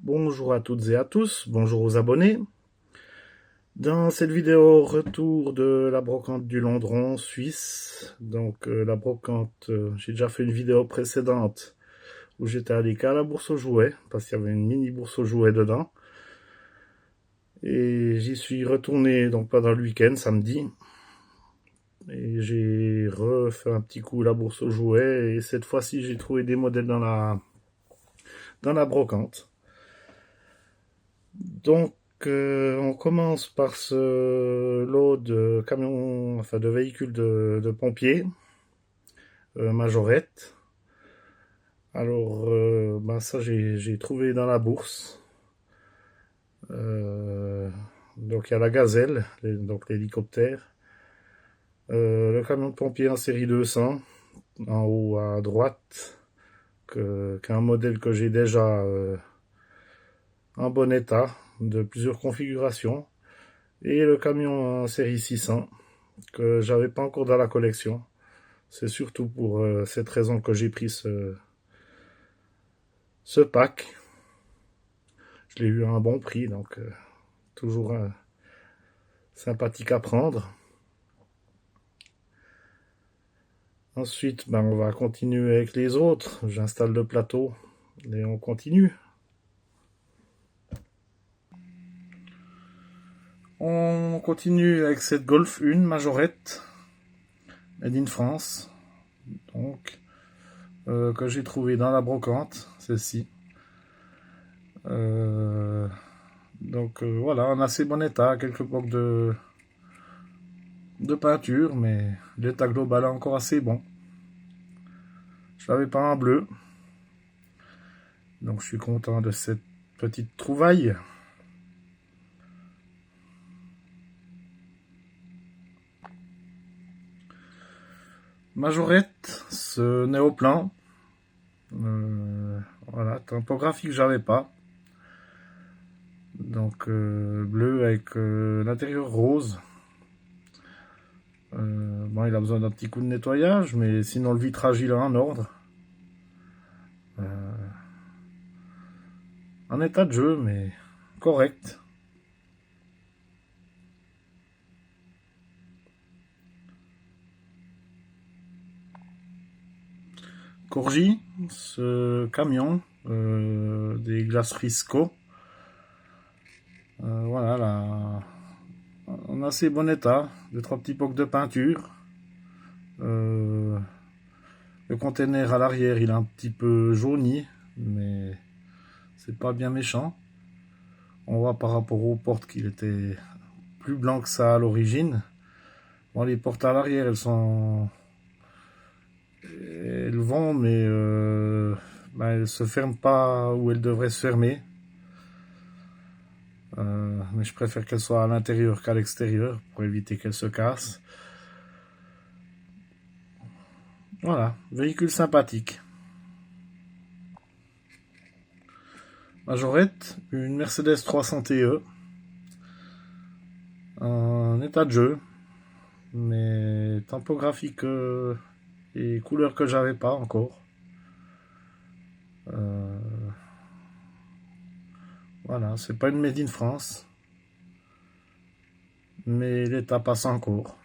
Bonjour à toutes et à tous, bonjour aux abonnés. Dans cette vidéo, retour de la brocante du Londron, Suisse. Donc la brocante, j'ai déjà fait une vidéo précédente où j'étais allé qu'à la bourse aux jouets, parce qu'il y avait une mini bourse aux jouets dedans. Et j'y suis retourné donc pendant le week-end, samedi. Et j'ai refait un petit coup la bourse aux jouets, et cette fois-ci j'ai trouvé des modèles dans la brocante. Donc, on commence par ce lot de camions, enfin de véhicules de pompiers, Majorette. Alors, ben ça, j'ai trouvé dans la bourse. Euh, donc, il y a la Gazelle, donc l'hélicoptère. Le camion de pompier en série 200, en haut à droite, qu'un modèle que j'ai déjà en bon état, de plusieurs configurations. Et le camion en série 600, que j'avais pas encore dans la collection. C'est surtout pour cette raison que j'ai pris ce pack. Je l'ai eu à un bon prix, donc toujours sympathique à prendre. Ensuite, ben, on va continuer avec les autres. J'installe le plateau et on continue. On continue avec cette Golf 1 Majorette, made in France, donc que j'ai trouvé dans la brocante, celle-ci. Donc voilà, en assez bon état, quelques blocs de peinture, mais l'état global est encore assez bon. Je l'avais pas en bleu, donc je suis content de cette petite trouvaille. Majorette, ce néoplan, voilà, typographie que j'avais pas. Donc bleu avec l'intérieur rose. Bon, il a besoin d'un petit coup de nettoyage, mais sinon le vitrage il est en ordre. En état de jeu, mais correct. Corgi, ce camion des glaces Frisco. Voilà, là, en assez bon état. 2-3 petits pocs de peinture. Le container à l'arrière, il est un petit peu jauni, mais c'est pas bien méchant. On voit par rapport aux portes qu'il était plus blanc que ça à l'origine. Bon, les portes à l'arrière, elles vont, mais ben, elles se ferment pas où elles devraient se fermer. Mais je préfère qu'elles soient à l'intérieur qu'à l'extérieur pour éviter qu'elles se cassent. Voilà, véhicule sympathique. Majorette, une Mercedes 300 TE, en état de jeu, mais typographie et couleurs que j'avais pas encore. Voilà, c'est pas une made in France, mais l'état passe encore.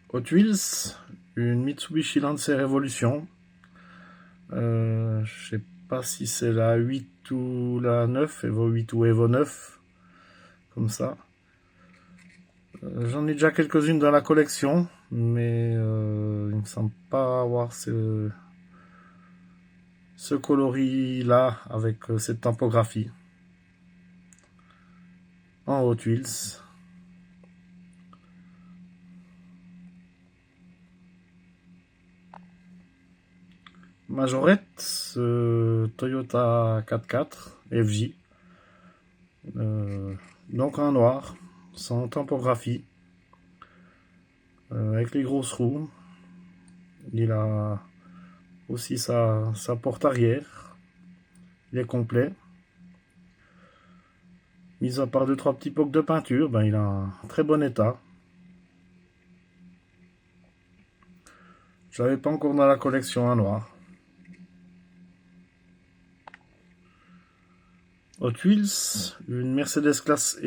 Hot Wheels, une Mitsubishi Lancer Evolution. Je sais pas si c'est la 8 ou la 9, Evo 8 ou Evo 9, comme ça. J'en ai déjà quelques-unes dans la collection, mais il me semble pas avoir ce coloris là avec cette typographie en Hot Wheels. Majorette, Toyota 4x4 FJ, donc en noir, sans typographie, avec les grosses roues. Il a aussi sa porte arrière, il est complet. Mis à part 2-3 petits pocs de peinture, ben, il a un très bon état. Je l'avais pas encore dans la collection en noir. Hot Wheels, une Mercedes classe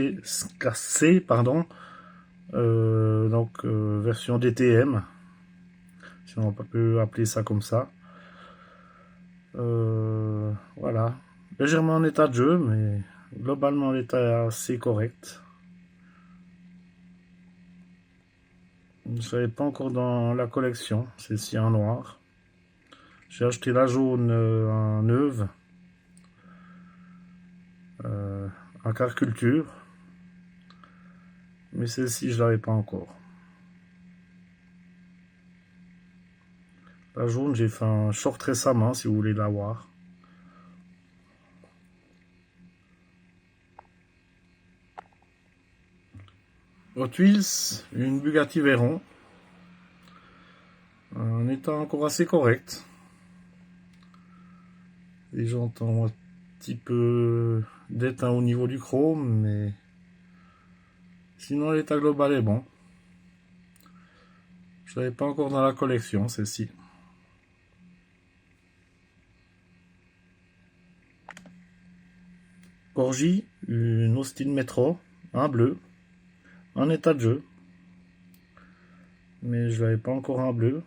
C, pardon, version DTM, si on peut appeler ça comme ça. Voilà, légèrement en état de jeu, mais globalement l'état est assez correct. Je ne savais pas encore dans la collection, celle-ci en noir. J'ai acheté la jaune en neuve, en car culture, mais celle-ci je l'avais pas encore. La jaune, j'ai fait un short récemment, si vous voulez la voir. Hot Wheels, une Bugatti Veyron, un état encore assez correct. Les jantes ont un petit peu d'éteint au niveau du chrome, mais sinon l'état global est bon. Je l'avais pas encore dans la collection, celle-ci. Corgi, une Austin Metro, un bleu, en état de jeu. Mais je l'avais pas encore en bleu.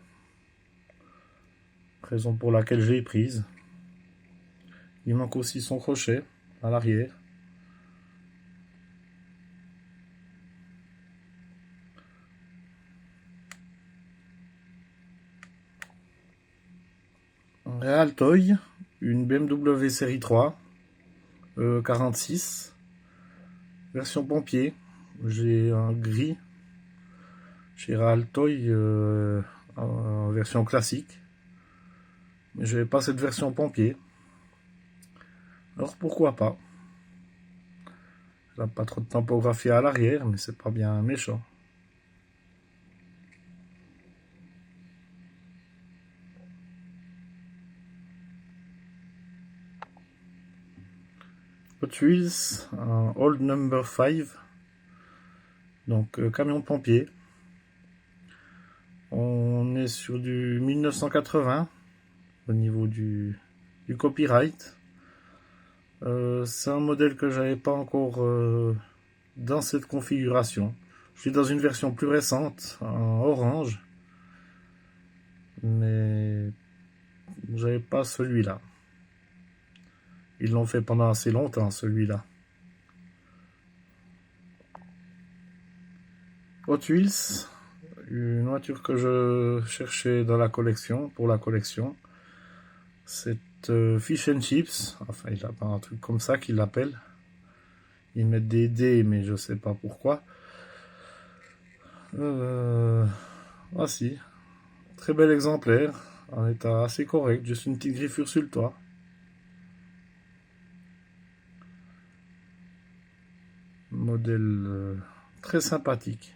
Raison pour laquelle je l'ai prise. Il manque aussi son crochet à l'arrière. Un Real Toy, une BMW série 3, 46, version pompier. J'ai un gris chez Real Toy en version classique. Mais je n'avais pas cette version pompier. Alors pourquoi pas? Elle n'a pas trop de typographie à l'arrière, mais c'est pas bien méchant. Hot Wheels, un Old Number 5, donc camion de pompier. On est sur du 1980 au niveau du copyright. C'est un modèle que j'avais pas encore dans cette configuration. Je suis dans une version plus récente, en orange, mais j'avais pas celui-là. Ils l'ont fait pendant assez longtemps, celui-là. Hot Wheels, une voiture que je cherchais dans la collection, pour la collection. C'est Fish and Chips, enfin il a pas un truc comme ça qu'ils l'appellent. Ils mettent des dés, mais je sais pas pourquoi. Ah si, très bel exemplaire, en état assez correct, juste une petite griffure sur le toit. Modèle très sympathique.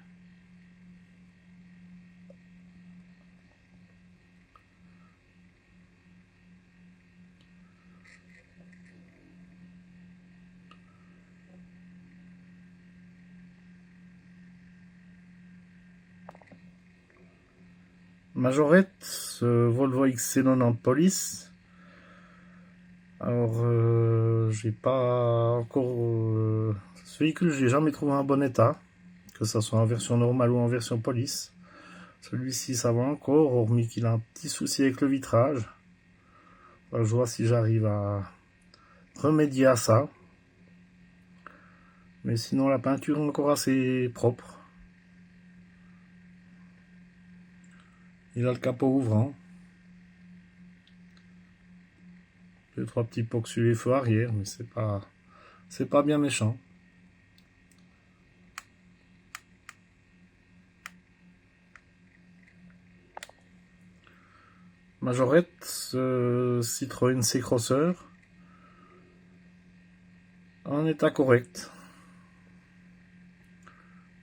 Majorette, Volvo XC90 Police. Alors, j'ai pas encore. Ce véhicule, j'ai jamais trouvé en bon état, que ça soit en version normale ou en version police. Celui-ci, ça va encore, hormis qu'il a un petit souci avec le vitrage. Alors, je vois si j'arrive à remédier à ça. Mais sinon, la peinture est encore assez propre. Il a le capot ouvrant. 2-3 petits pocs sur les feux arrière, mais c'est pas bien méchant. Majorette, Citroën C-Crosser, en état correct.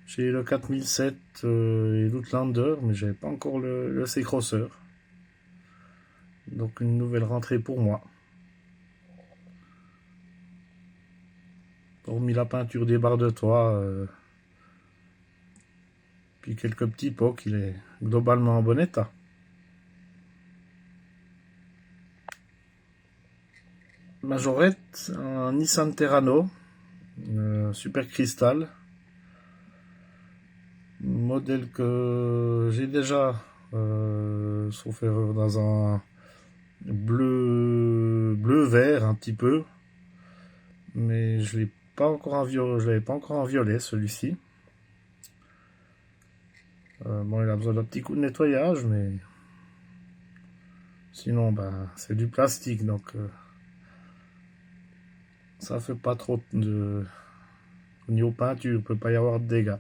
J'ai le 4007 et l'Outlander, mais j'avais pas encore le C-Crosser. Donc une nouvelle rentrée pour moi. hormis la peinture des barres de toit, puis quelques petits pots, il est globalement en bon état. Majorette, un Nissan Terrano, Super Cristal, modèle que j'ai déjà, sauf erreur, dans un bleu vert un petit peu, mais je l'ai pas encore en violet, je l'avais pas encore en violet celui-ci. Bon, il a besoin d'un petit coup de nettoyage, mais sinon, ben, c'est du plastique, donc ça fait pas trop de... Au niveau peinture, il peut pas y avoir de dégâts.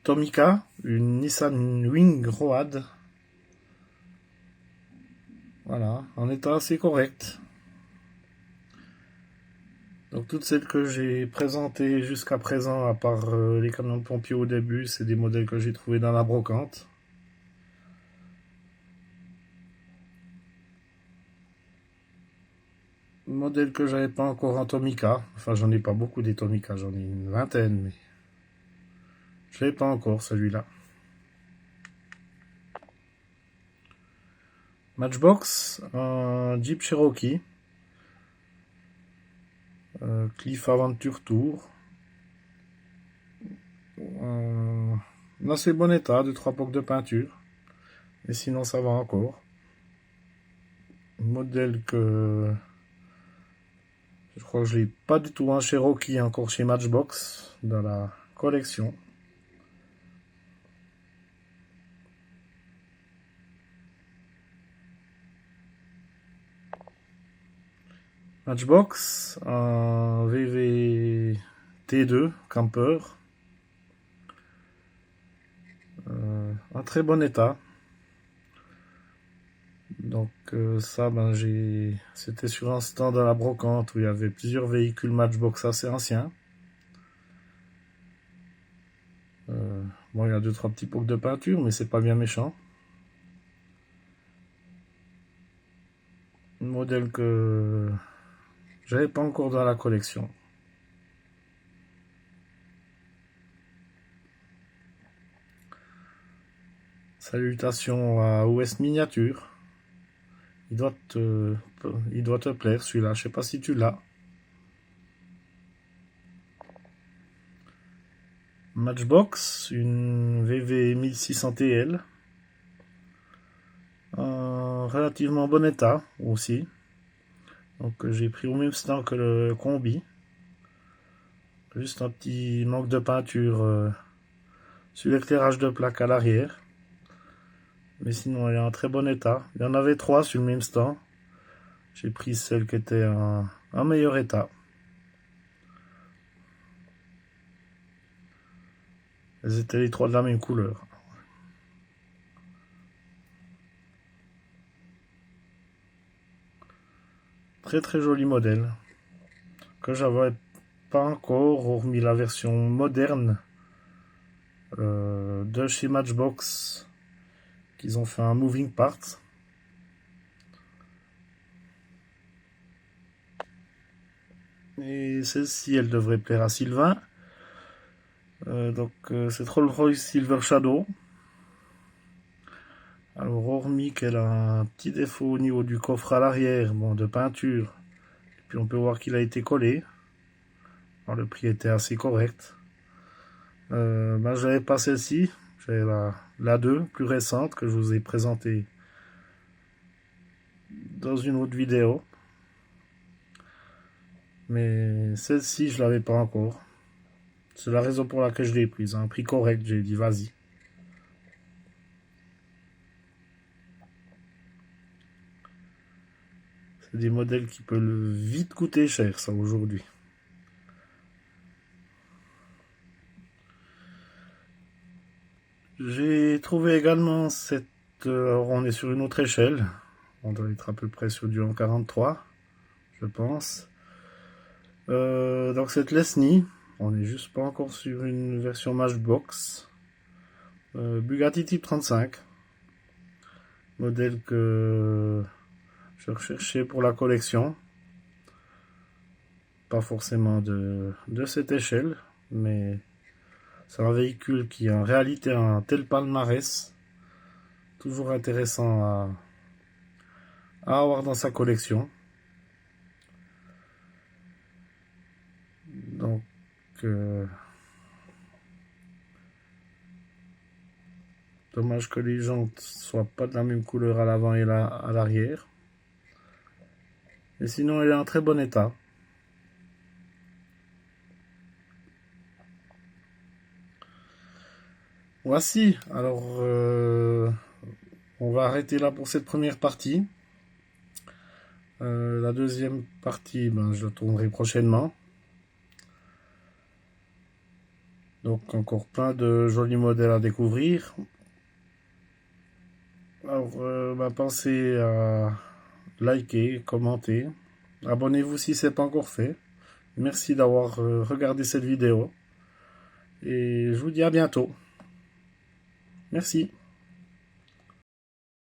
Tomica, une Nissan Wing Road. Voilà, en état assez correct. Donc toutes celles que j'ai présentées jusqu'à présent, à part les camions de pompiers au début, c'est des modèles que j'ai trouvés dans la brocante. Modèle que j'avais pas encore en Tomica. Enfin, j'en ai pas beaucoup des Tomica, j'en ai une vingtaine, mais je l'ai pas encore celui-là. Matchbox, un Jeep Cherokee, Cliff Aventure Tour, en assez bon état, 2-3 pocs de peinture, et sinon ça va encore. Modèle que je crois que je l'ai pas du tout un Cherokee encore chez Matchbox dans la collection. Matchbox, un VV T2 camper, en très bon état. Donc ça, ben c'était sur un stand à la brocante où il y avait plusieurs véhicules Matchbox assez anciens. Bon, il y a 2-3 petits pocs de peinture, mais c'est pas bien méchant. Un modèle que j'avais pas encore dans la collection. Salutations à OS Miniature. Il doit te plaire celui-là, je sais pas si tu l'as. Matchbox, une VV 1600 TL. En relativement bon état aussi. Donc j'ai pris au même stand que le combi. Juste un petit manque de peinture sur l'éclairage de plaque à l'arrière. Mais sinon, elle est en très bon état. Il y en avait 3 sur le même stand. J'ai pris celle qui était en meilleur état. Elles étaient les 3 de la même couleur. Très très joli modèle. Que j'avais pas encore, hormis la version moderne de chez Matchbox. Qu'ils ont fait un moving part. Et celle-ci, elle devrait plaire à Sylvain. C'est Rolls-Royce Silver Shadow. Alors, hormis qu'elle a un petit défaut au niveau du coffre à l'arrière, bon, de peinture, et puis on peut voir qu'il a été collé. Alors, le prix était assez correct. Ben, j'avais pas celle-ci, j'avais la 2, plus récente, que je vous ai présentée dans une autre vidéo. Mais celle-ci, je l'avais pas encore. C'est la raison pour laquelle je l'ai prise. À un prix correct, j'ai dit vas-y. C'est des modèles qui peuvent vite coûter cher, ça, aujourd'hui. J'ai trouvé également cette... alors on est sur une autre échelle. On doit être à peu près sur du 1,43, je pense. Donc cette Lesney, on n'est juste pas encore sur une version Matchbox. Bugatti Type 35. Modèle que je recherchais pour la collection. Pas forcément de cette échelle, mais c'est un véhicule qui a en réalité un tel palmarès. Toujours intéressant à avoir dans sa collection. Donc, dommage que les jantes soient pas de la même couleur à l'avant et à l'arrière. Mais sinon, elle est en très bon état. Voici, alors on va arrêter là pour cette première partie. La deuxième partie, je la tournerai prochainement. Donc encore plein de jolis modèles à découvrir. Alors pensez à liker, commenter. Abonnez-vous si ce n'est pas encore fait. Merci d'avoir regardé cette vidéo. Et je vous dis à bientôt. Merci.